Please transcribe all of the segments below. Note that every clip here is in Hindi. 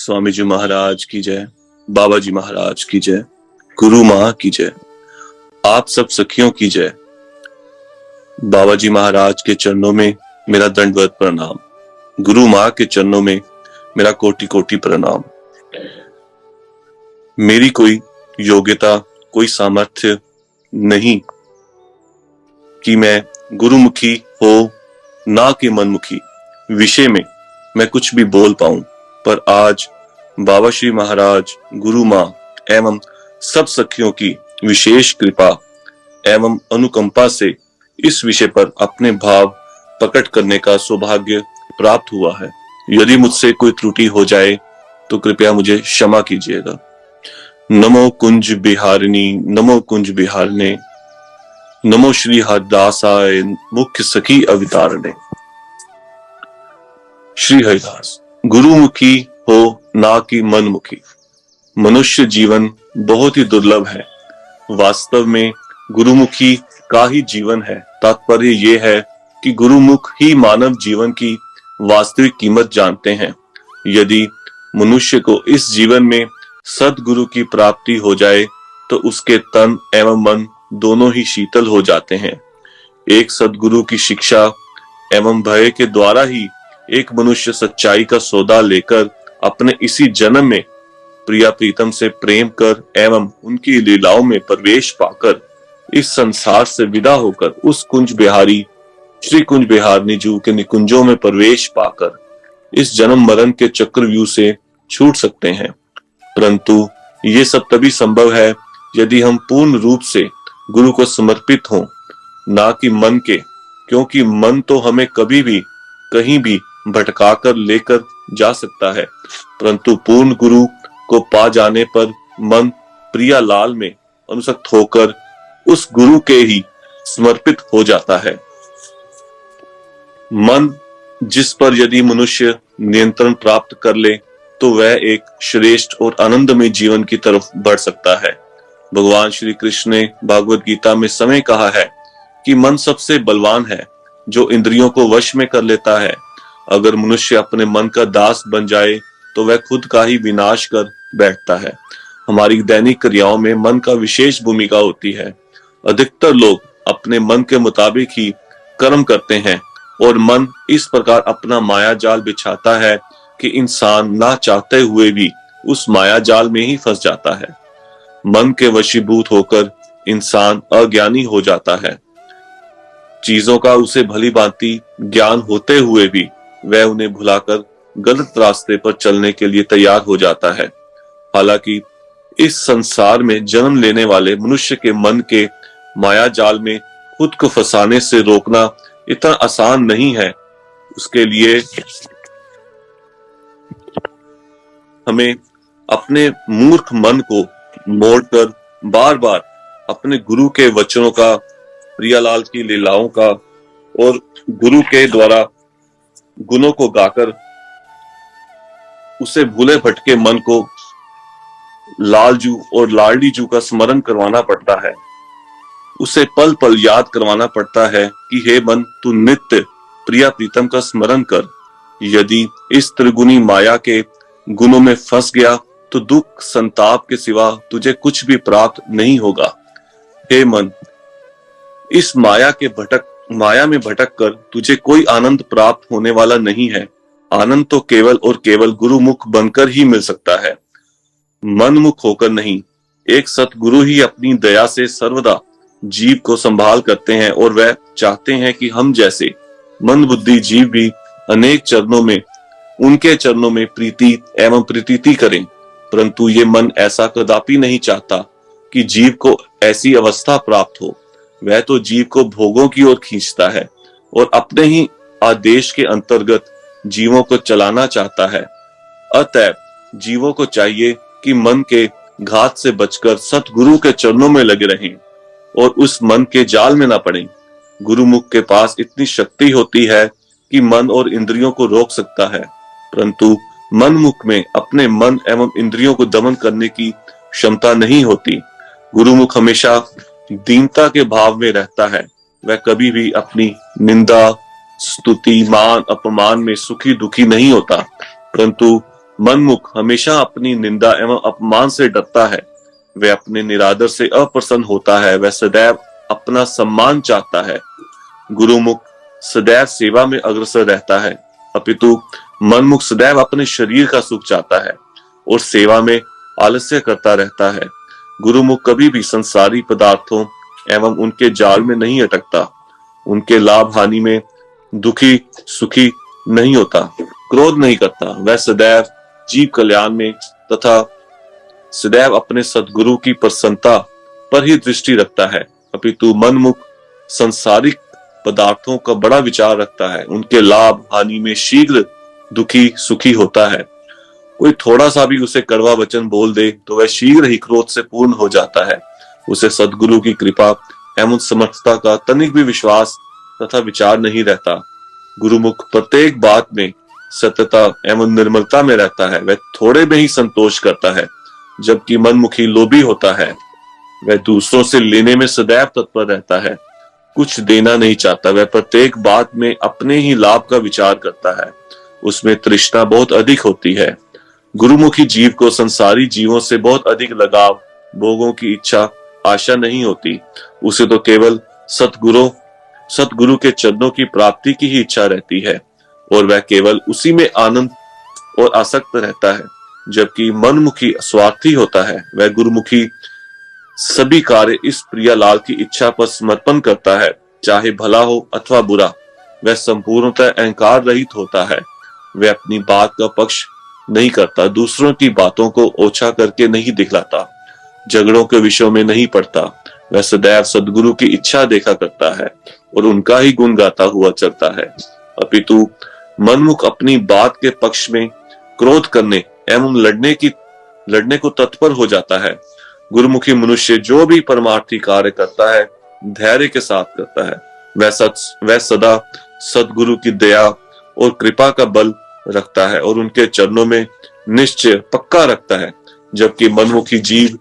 स्वामी जी महाराज की जय, बाबा जी महाराज की जय, गुरु माँ की जय, आप सब सखियों की जय। बाबा जी महाराज के चरणों में मेरा दंडवत प्रणाम, गुरु माँ के चरणों में मेरा कोटि कोटि प्रणाम। मेरी कोई योग्यता, कोई सामर्थ्य नहीं कि मैं गुरुमुखी हो ना कि मनमुखी विषय में मैं कुछ भी बोल पाऊं, पर आज बाबा श्री महाराज, गुरु माँ एवं सब सखियों की विशेष कृपा एवं अनुकंपा से इस विषय पर अपने भाव प्रकट करने का सौभाग्य प्राप्त हुआ है। यदि मुझसे कोई त्रुटि हो जाए तो कृपया मुझे क्षमा कीजिएगा। नमो कुंज बिहारिणी, नमो कुंज बिहारने, नमो श्री हरदासाय मुख्य सखी अवतारणे। श्री हरिदास, गुरुमुखी हो ना कि मनमुखी। मनुष्य जीवन बहुत ही दुर्लभ है। वास्तव में गुरुमुखी का ही जीवन है। तात्पर्य यह है कि गुरुमुख ही मानव जीवन की वास्तविक कीमत जानते हैं। यदि मनुष्य को इस जीवन में सद्गुरु की प्राप्ति हो जाए तो उसके तन एवं मन दोनों ही शीतल हो जाते हैं। एक सद्गुरु की शिक्षा एवं भय के द्वारा ही एक मनुष्य सच्चाई का सौदा लेकर अपने इसी जन्म में प्रिया प्रीतम से प्रेम कर एवं उनकी लीलाओं में प्रवेश पाकर इस संसार से विदा होकर उस कुंज बिहारी श्री कुंज बिहारनी जू के निकुंजों में प्रवेश पाकर इस जन्म मरण के चक्रव्यूह से छूट सकते हैं। परंतु ये सब तभी संभव है यदि हम पूर्ण रूप से गुरु को समर्पित हों, ना कि मन के, क्योंकि मन तो हमें कभी भी कहीं भी भटका कर लेकर जा सकता है, परंतु पूर्ण गुरु को पा जाने पर मन प्रिया लाल में अनुसक्त होकर उस गुरु के ही समर्पित हो जाता है। मन जिस पर यदि मनुष्य नियंत्रण प्राप्त कर ले तो वह एक श्रेष्ठ और आनंदमय जीवन की तरफ बढ़ सकता है। भगवान श्री कृष्ण ने भागवत गीता में समय कहा है कि मन सबसे बलवान है जो इंद्रियों को वश में कर लेता है। अगर मनुष्य अपने मन का दास बन जाए तो वह खुद का ही विनाश कर बैठता है। हमारी दैनिक क्रियाओं में मन का विशेष भूमिका होती है। अधिकतर लोग अपने मन के मुताबिक ही कर्म करते हैं और मन इस प्रकार अपना माया जाल बिछाता है कि इंसान ना चाहते हुए भी उस माया जाल में ही फंस जाता है। मन के वशीभूत होकर इंसान अज्ञानी हो जाता है। चीजों का उसे भली भांति ज्ञान होते हुए भी वह उन्हें भुलाकर गलत रास्ते पर चलने के लिए तैयार हो जाता है। हालांकि इस संसार में जन्म लेने वाले मनुष्य के मन के माया जाल में खुद को फंसाने से रोकना इतना आसान नहीं है। उसके लिए हमें अपने मूर्ख मन को मोड़कर बार बार अपने गुरु के वचनों का, प्रियालाल की लीलाओं का और गुरु के द्वारा गुणों को गाकर उसे भूले भटके मन को लालजू और लाडली जू का स्मरण करवाना पड़ता है। उसे पल पल याद करवाना पड़ता है कि हे मन, तू नित्य प्रिया प्रीतम का स्मरण कर। यदि इस त्रिगुणी माया के गुणों में फंस गया तो दुख संताप के सिवा तुझे कुछ भी प्राप्त नहीं होगा। हे मन, इस माया में भटक कर तुझे कोई आनंद प्राप्त होने वाला नहीं है। आनंद तो केवल और केवल गुरुमुख बनकर ही मिल सकता है, मनमुख होकर नहीं। एक सतगुरु ही अपनी दया से सर्वदा जीव को संभाल करते हैं और वह चाहते हैं कि हम जैसे मंदबुद्धि जीव भी अनेक चरणों में उनके चरणों में प्रीति एवं प्रीति करें। परंतु ये मन ऐसा कदापि नहीं चाहता कि जीव को ऐसी अवस्था प्राप्त हो। वह तो जीव को भोगों की ओर खींचता है और अपने ही आदेश के अंतर्गत जीवों को चलाना चाहता है। अतएव जीवों को चाहिए कि मन के घात से बचकर सतगुरु के चरणों में लगे रहें और उस मन के जाल में ना पड़ें। गुरुमुख के पास इतनी शक्ति होती है कि मन और इंद्रियों को रोक सकता है, परंतु मनमुख में अपने मन एवं इंद्रियों को दमन करने की क्षमता नहीं होती। गुरुमुख हमेशा दीनता के भाव में रहता है। वह कभी भी अपनी निंदा, स्तुति, मान, अपमान में सुखी दुखी नहीं होता, परंतु मनमुख हमेशा अपनी निंदा एवं अपमान से डरता है, वह अपने निरादर से अप्रसन्न होता है, वह सदैव अपना सम्मान चाहता है। गुरुमुख सदैव सेवा में अग्रसर रहता है, अपितु मनमुख सदैव अपने शरीर का सुख चाहता है और सेवा में आलस्य करता रहता है। गुरुमुख कभी भी संसारी पदार्थों एवं उनके जाल में नहीं अटकता, उनके लाभ हानि में दुखी सुखी नहीं होता, क्रोध नहीं करता। वह सदैव जीव कल्याण में तथा सदैव अपने सद्गुरु की प्रसन्नता पर ही दृष्टि रखता है, अपितु मनमुख संसारिक पदार्थों का बड़ा विचार रखता है, उनके लाभ हानि में शीघ्र दुखी सुखी होता है। कोई थोड़ा सा भी उसे कड़वा वचन बोल दे तो वह शीघ्र ही क्रोध से पूर्ण हो जाता है। उसे सद्गुरु की कृपा एवं समर्थता का तनिक भी विश्वास तथा विचार नहीं रहता। गुरुमुख प्रत्येक बात में सत्यता एवं निर्मलता में रहता है, वह थोड़े में ही संतोष करता है, जबकि मनमुखी लोभी होता है, वह दूसरों से लेने में सदैव तत्पर रहता है, कुछ देना नहीं चाहता। वह प्रत्येक बात में अपने ही लाभ का विचार करता है, उसमें तृष्णा बहुत अधिक होती है। गुरुमुखी जीव को संसारी जीवों से बहुत अधिक लगाव, भोगों की इच्छा आशा नहीं होती, उसे तो केवल सतगुरु के चरणों की प्राप्ति की ही इच्छा रहती है और वह केवल उसी में आनंद और आसक्त रहता है। जबकि मनमुखी स्वार्थी होता है, वह गुरुमुखी सभी कार्य इस प्रियालाल की इच्छा पर समर्पण करता है, चाहे भला हो अथवा बुरा। वह संपूर्णतः अहंकार रहित होता है, वह अपनी बात का पक्ष नहीं करता, दूसरों की बातों को ओछा करके नहीं दिखलाता, झगड़ों के विषयों में नहीं पड़ता। वह सदैव सद्गुरु की इच्छा देखा करता है और उनका ही गुण गाता हुआ चलता है, अपितु मनमुख अपनी बात के पक्ष में क्रोध करने एवं लड़ने को तत्पर हो जाता है। गुरुमुखी मनुष्य जो भी परमार्थी कार्य करता है धैर्य के साथ करता है, वह सदा सद्गुरु की दया और कृपा का बल रखता है और उनके चरणों में निश्चय पक्का रखता है। जबकि मनमुखी जीव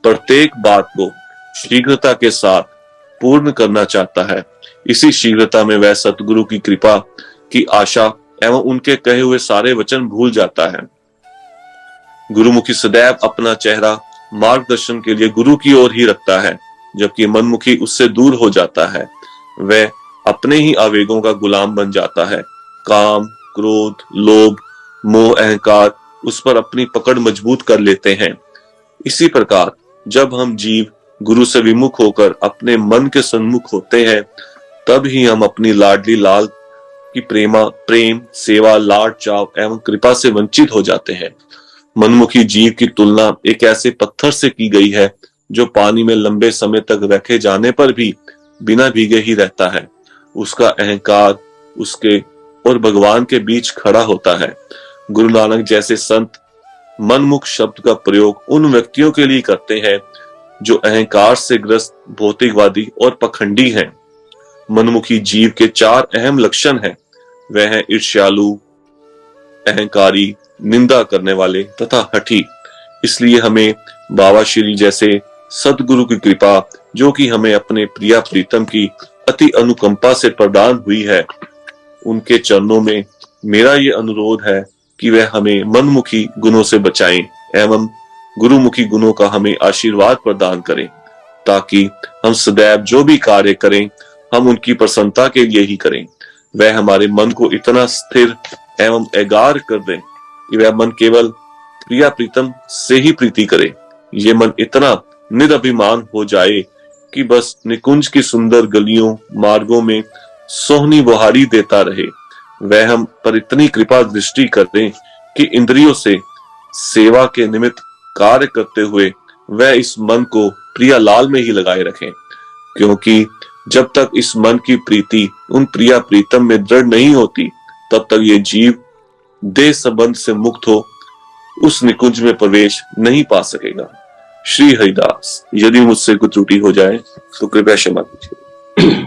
प्रत्येक बात को शीघ्रता के साथ पूर्ण करना चाहता है, इसी शीघ्रता में वह सतगुरु की कृपा की आशा एवं उनके कहे हुए सारे वचन भूल जाता है। गुरुमुखी सदैव अपना चेहरा मार्गदर्शन के लिए गुरु की ओर ही रखता है, जबकि मनमुखी उससे दूर हो जाता है, वह अपने ही आवेगों का गुलाम बन जाता है। काम क्रोध लोभ मोह अहंकार उस पर अपनी पकड़ मजबूत कर लेते हैं। इसी प्रकार जब हम जीव गुरु से विमुख होकर अपने मन के सन्मुख होते हैं, तब ही हम अपनी लाडली लाल की प्रेम सेवा लाड चाव एवं कृपा से वंचित हो जाते हैं। मनमुखी जीव की तुलना एक ऐसे पत्थर से की गई है जो पानी में लंबे समय तक रखे जाने पर भी बिना भीगे ही रहता है। उसका अहंकार उसके और भगवान के बीच खड़ा होता है। गुरु नानक जैसे संत मनमुख शब्द का प्रयोग उन व्यक्तियों के लिए करते हैं जो अहंकार से ग्रस्त भौतिकवादी और पखंडी हैं। मनमुखी जीव के चार अहम लक्षण हैं, वह हैं ईर्ष्यालु, अहंकारी, निंदा करने वाले तथा हठी। इसलिए हमें बाबा श्री जैसे सद्गुरु की कृपा, जो कि हमें अपने प्रिया प्रीतम की अति अनुकंपा से प्रदान हुई है, उनके चरणों में मेरा ये अनुरोध है कि वह हमें मनमुखी गुणों से बचाएं एवं गुरुमुखी गुणों का हमें आशीर्वाद प्रदान करें, ताकि हम सदैव जो भी कार्य करें हम उनकी प्रसन्नता के लिए ही करें। वह हमारे मन को इतना स्थिर एवं एगार कर दें कि वह मन केवल प्रिया प्रीतम से ही प्रीति करे। ये मन इतना निरभिमान हो जाए कि बस निकुंज की सुंदर गलियों मार्गों में सोहनी बुहारी देता रहे। वह हम पर इतनी कृपा दृष्टि कर दें कि इंद्रियों से सेवा के निमित्त कार्य करते हुए वह इस मन को प्रिया लाल में ही लगाए रखें, क्योंकि जब तक इस मन की प्रीति उन प्रिया प्रीतम में दृढ़ नहीं होती, तब तक ये जीव देह संबंध से मुक्त हो उस निकुंज में प्रवेश नहीं पा सकेगा। श्री हरिदास। यदि मुझसे कुछ त्रुटि हो जाए तो कृपया क्षमा कीजिए।